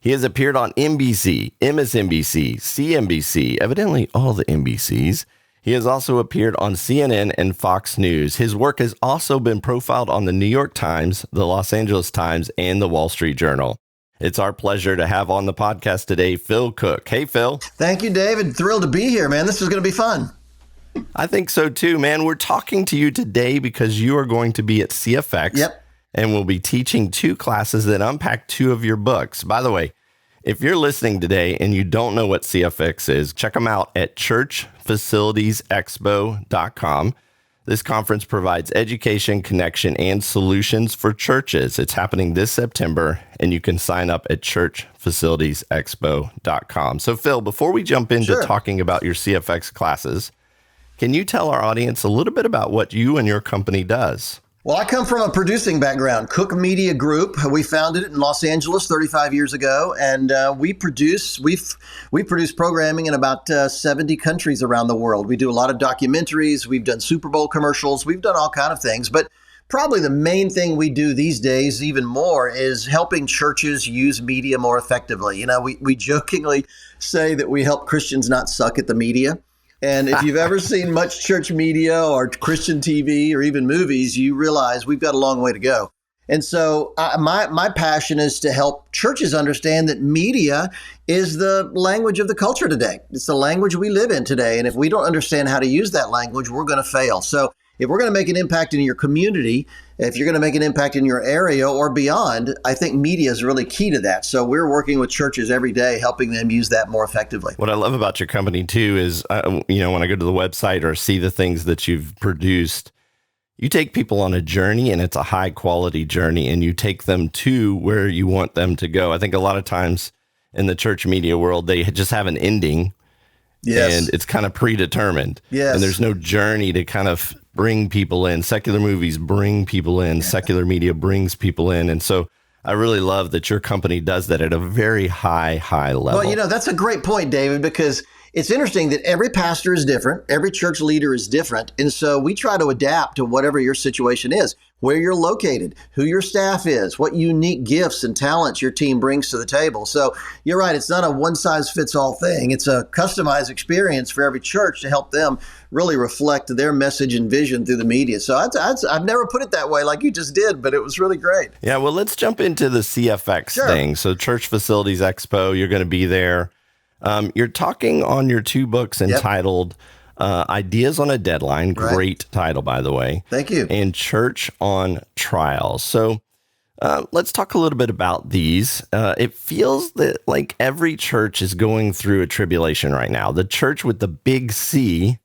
He has appeared on NBC, MSNBC, CNBC, evidently all the NBCs. He has also appeared on CNN and Fox News. His work has also been profiled on the New York Times, the Los Angeles Times, and the Wall Street Journal. It's our pleasure to have on the podcast today, Phil Cooke. Hey, Phil. Thank you, David. Thrilled to be here, man. This is going to be fun. I think so, too, man. We're talking to you today because you are going to be at CFX. Yep. And we'll be teaching 2 classes that unpack 2 of your books. By the way, if you're listening today and you don't know what CFX is, check them out at churchfacilitiesexpo.com. This conference provides education, connection, and solutions for churches. It's happening this September, and you can sign up at churchfacilitiesexpo.com. So, Phil, before we jump into talking about your CFX classes, can you tell our audience a little bit about what you and your company does? Well, I come from a producing background, Cooke Media Group. We founded it in Los Angeles 35 years ago, and we produce programming in about 70 countries around the world. We do a lot of documentaries. We've done Super Bowl commercials. We've done all kinds of things. But probably the main thing we do these days, even more, is helping churches use media more effectively. You know, we jokingly say that we help Christians not suck at the media. And if you've ever seen much church media or Christian TV or even movies, you realize we've got a long way to go. And so my passion is to help churches understand that media is the language of the culture today. It's the language we live in today. And if we don't understand how to use that language, we're going to fail. So if we're going to make an impact in your community, if you're going to make an impact in your area or beyond, I think media is really key to that. So we're working with churches every day, helping them use that more effectively. What I love about your company, too, is, when I go to the website or see the things that you've produced, you take people on a journey, and it's a high quality journey, and you take them to where you want them to go. I think a lot of times in the church media world, they just have an ending. Yes. And it's kind of predetermined. Yes. And there's no journey to kind of bring people in. Secular movies bring people in. Secular media brings people in. And so I really love that your company does that at a very high level. Well, that's a great point, David, because it's interesting that every pastor is different. Every church leader is different. And so we try to adapt to whatever your situation is, where you're located, who your staff is, what unique gifts and talents your team brings to the table. So you're right. It's not a one-size-fits-all thing. It's a customized experience for every church to help them really reflect their message and vision through the media. So I've never put it that way like you just did, but it was really great. Yeah, well, let's jump into the CFX thing. So Church Facilities Expo, you're going to be there. You're talking on your 2 books entitled Ideas on a Deadline. Great title, by the way. Thank you. And Church on Trial. So let's talk a little bit about these. It feels that like every church is going through a tribulation right now. The church with the big C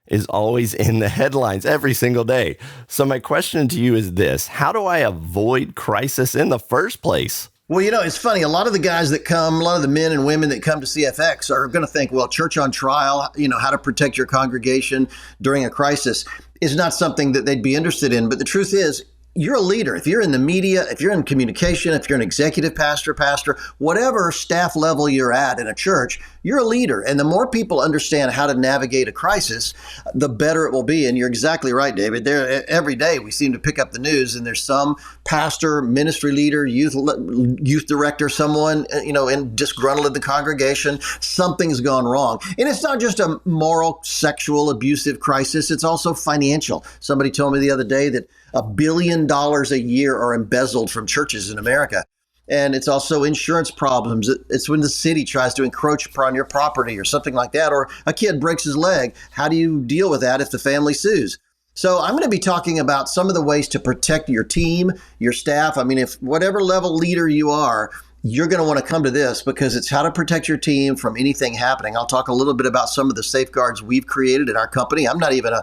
is always in the headlines every single day. So my question to you is this: how do I avoid crisis in the first place? Well, it's funny. A lot of the guys that come, a lot of the men and women that come to CFX are going to think, well, church on trial, how to protect your congregation during a crisis is not something that they'd be interested in. But the truth is, you're a leader. If you're in the media, if you're in communication, if you're an executive pastor, whatever staff level you're at in a church, you're a leader. And the more people understand how to navigate a crisis, the better it will be. And you're exactly right, David. Every day we seem to pick up the news and there's some pastor, ministry leader, youth director, someone, and disgruntled in the congregation. Something's gone wrong. And it's not just a moral, sexual, abusive crisis. It's also financial. Somebody told me the other day that $1 billion a year are embezzled from churches in America. And it's also insurance problems. It's when the city tries to encroach upon your property or something like that, or a kid breaks his leg. How do you deal with that if the family sues? So I'm going to be talking about some of the ways to protect your team, your staff. I mean, if whatever level leader you are, you're going to want to come to this because it's how to protect your team from anything happening. I'll talk a little bit about some of the safeguards we've created in our company. I'm not even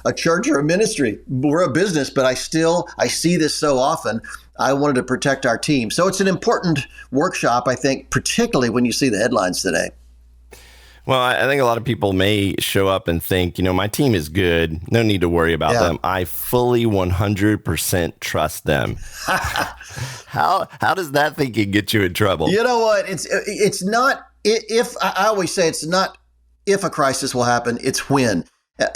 a church or a ministry. We're a business, but I see this so often. I wanted to protect our team. So it's an important workshop, I think, particularly when you see the headlines today. Well, I think a lot of people may show up and think, my team is good. No need to worry about them. I fully 100% trust them. How does that thinking get you in trouble? You know what? It's not if I always say it's not if a crisis will happen, it's when.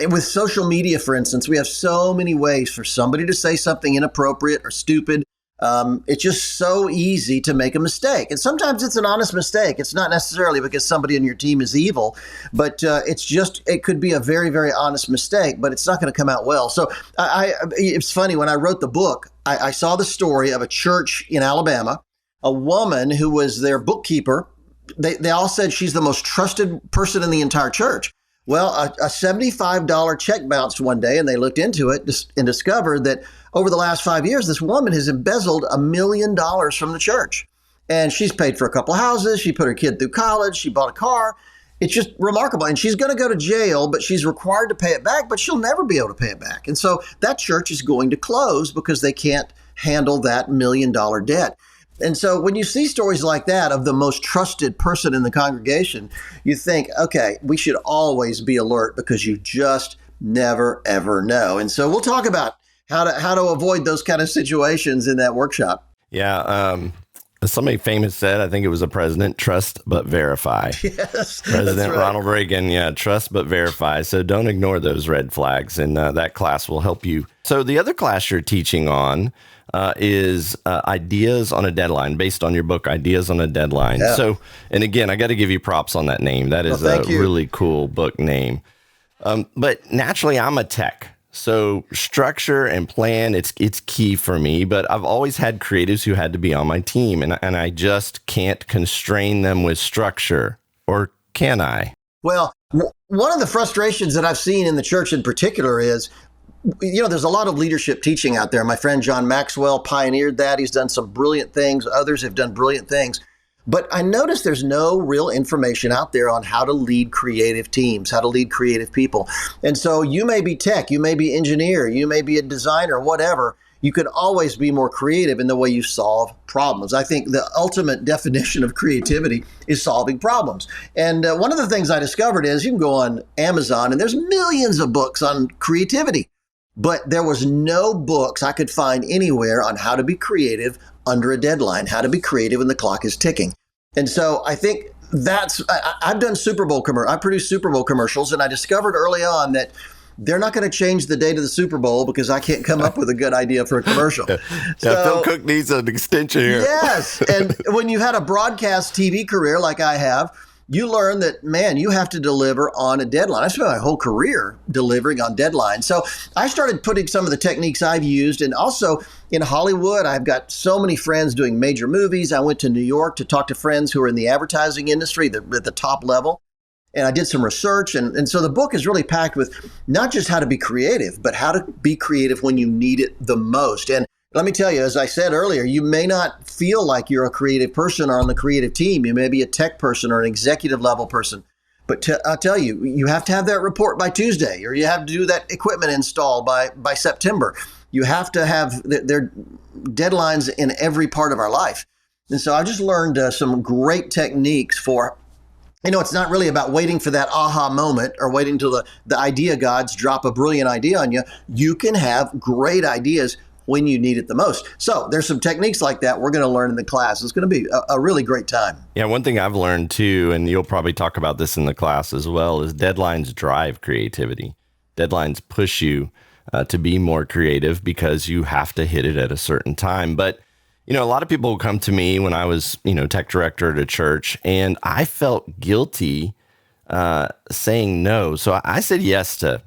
With social media, for instance, we have so many ways for somebody to say something inappropriate or stupid It's just so easy to make a mistake. And sometimes it's an honest mistake. It's not necessarily because somebody in your team is evil, but it could be a very, very honest mistake, but it's not going to come out well. So it's funny, when I wrote the book, I saw the story of a church in Alabama, a woman who was their bookkeeper. They all said she's the most trusted person in the entire church. Well, a $75 check bounced one day, and they looked into it and discovered that over the last 5 years, this woman has embezzled $1 million from the church. And she's paid for a couple of houses. She put her kid through college. She bought a car. It's just remarkable. And she's going to go to jail, but she's required to pay it back, but she'll never be able to pay it back. And so that church is going to close because they can't handle that $1 million debt. And so when you see stories like that of the most trusted person in the congregation, you think, okay, we should always be alert because you just never, ever know. And so we'll talk about how to avoid those kind of situations in that workshop. Yeah. Somebody famous said, I think it was a president, trust but verify. Yes. President right. Ronald Reagan, yeah, trust but verify. So don't ignore those red flags, and that class will help you. So the other class you're teaching on is Ideas on a Deadline, based on your book, Ideas on a Deadline. Yeah. So, and again, I got to give you props on that name. That is a really cool book name. But naturally, I'm a tech. So structure and plan, it's key for me, but I've always had creatives who had to be on my team, and I just can't constrain them with structure, or can I? Well, one of the frustrations that I've seen in the church in particular is, there's a lot of leadership teaching out there. My friend John Maxwell pioneered that. He's done some brilliant things. Others have done brilliant things. But I noticed there's no real information out there on how to lead creative teams, how to lead creative people. And so you may be tech, you may be engineer, you may be a designer, whatever. You could always be more creative in the way you solve problems. I think the ultimate definition of creativity is solving problems. And one of the things I discovered is you can go on Amazon and there's millions of books on creativity. But there was no books I could find anywhere on how to be creative under a deadline, how to be creative when the clock is ticking. And so I think I've done I produced Super Bowl commercials, and I discovered early on that they're not going to change the date of the Super Bowl because I can't come up with a good idea for a commercial. Phil Cooke needs an extension here. Yes. And when you had a broadcast TV career like I have, you learn that, man, you have to deliver on a deadline. I spent my whole career delivering on deadlines. So I started putting some of the techniques I've used. And also in Hollywood, I've got so many friends doing major movies. I went to New York to talk to friends who are in the advertising industry at the top level. And I did some research. And so the book is really packed with not just how to be creative, but how to be creative when you need it the most. And let me tell you, as I said earlier, you may not feel like you're a creative person or on the creative team. You may be a tech person or an executive level person. But I'll tell you, you have to have that report by Tuesday, or you have to do that equipment install by September. You have to have their deadlines in every part of our life. And so I just learned some great techniques for, it's not really about waiting for that aha moment or waiting till the idea gods drop a brilliant idea on you. You can have great ideas when you need it the most. So there's some techniques like that we're going to learn in the class. It's going to be a really great time. Yeah, one thing I've learned too, and you'll probably talk about this in the class as well, is deadlines drive creativity. Deadlines push you to be more creative because you have to hit it at a certain time. But, a lot of people come to me when I was, tech director at a church, and I felt guilty saying no. So I said yes to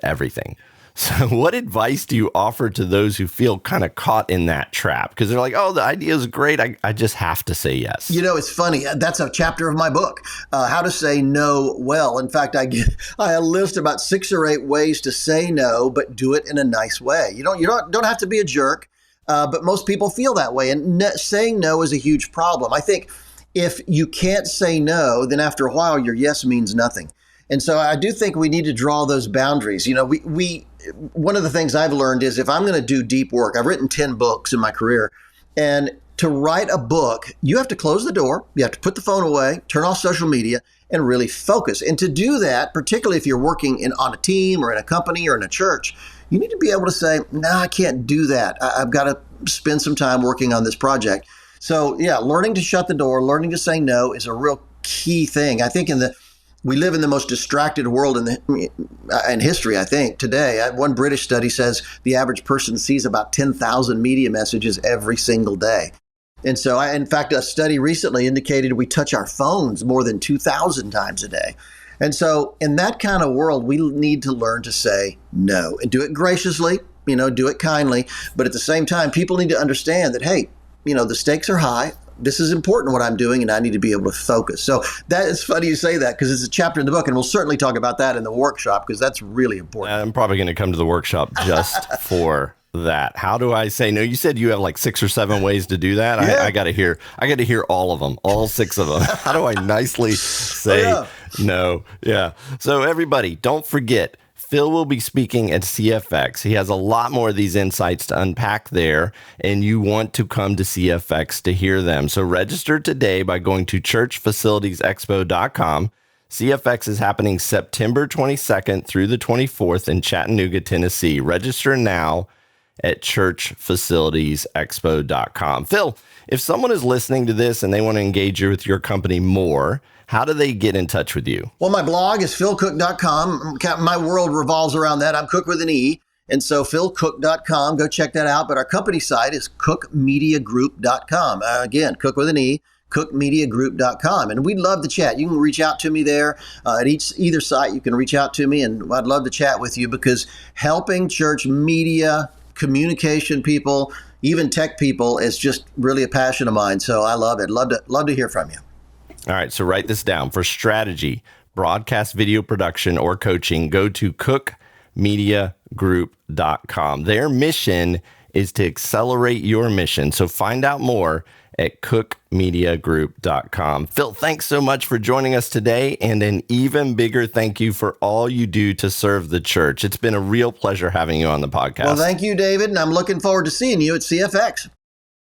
everything. So what advice do you offer to those who feel kind of caught in that trap? Because they're like, oh, the idea is great. I just have to say yes. It's funny. That's a chapter of my book, How to Say No Well. In fact, I list about 6 or 8 ways to say no, but do it in a nice way. You don't have to be a jerk, but most people feel that way. And saying no is a huge problem. I think if you can't say no, then after a while, your yes means nothing. And so I do think we need to draw those boundaries. One of the things I've learned is if I'm going to do deep work, I've written 10 books in my career, and to write a book, you have to close the door, you have to put the phone away, turn off social media, and really focus. And to do that, particularly if you're working on a team or in a company or in a church, you need to be able to say, no, I can't do that. I've got to spend some time working on this project. So yeah, learning to shut the door, learning to say no is a real key thing. I think in the We live in the most distracted world in history, I think, today. One British study says the average person sees about 10,000 media messages every single day. And so, in fact, a study recently indicated we touch our phones more than 2,000 times a day. And so in that kind of world, we need to learn to say no and do it graciously, do it kindly. But at the same time, people need to understand that, hey, the stakes are high. This is important what I'm doing, and I need to be able to focus. So that is funny you say that because it's a chapter in the book, and we'll certainly talk about that in the workshop because that's really important. I'm probably going to come to the workshop just for that. How do I say no? You said you have like 6 or 7 ways to do that. Yeah. I got to hear all of them, all 6 of them. How do I nicely say no? Yeah. So everybody, don't forget, Phil will be speaking at CFX. He has a lot more of these insights to unpack there, and you want to come to CFX to hear them. So register today by going to churchfacilitiesexpo.com. CFX is happening September 22nd through the 24th in Chattanooga, Tennessee. Register now at churchfacilitiesexpo.com. Phil, if someone is listening to this and they want to engage you with your company more, how do they get in touch with you? Well, my blog is philcooke.com. My world revolves around that. I'm Cooke with an E. And so philcooke.com, go check that out. But our company site is cookemediagroup.com. Again, Cooke with an E, cookemediagroup.com. And we'd love to chat. You can reach out to me there at either site. You can reach out to me, and I'd love to chat with you because helping church media, communication people, even tech people is just really a passion of mine. So I love it. Love to hear from you. All right, so write this down. For strategy, broadcast video production, or coaching, go to cookemediagroup.com. Their mission is to accelerate your mission. So find out more at cookemediagroup.com. Phil, thanks so much for joining us today, and an even bigger thank you for all you do to serve the church. It's been a real pleasure having you on the podcast. Well, thank you, David, and I'm looking forward to seeing you at CFX.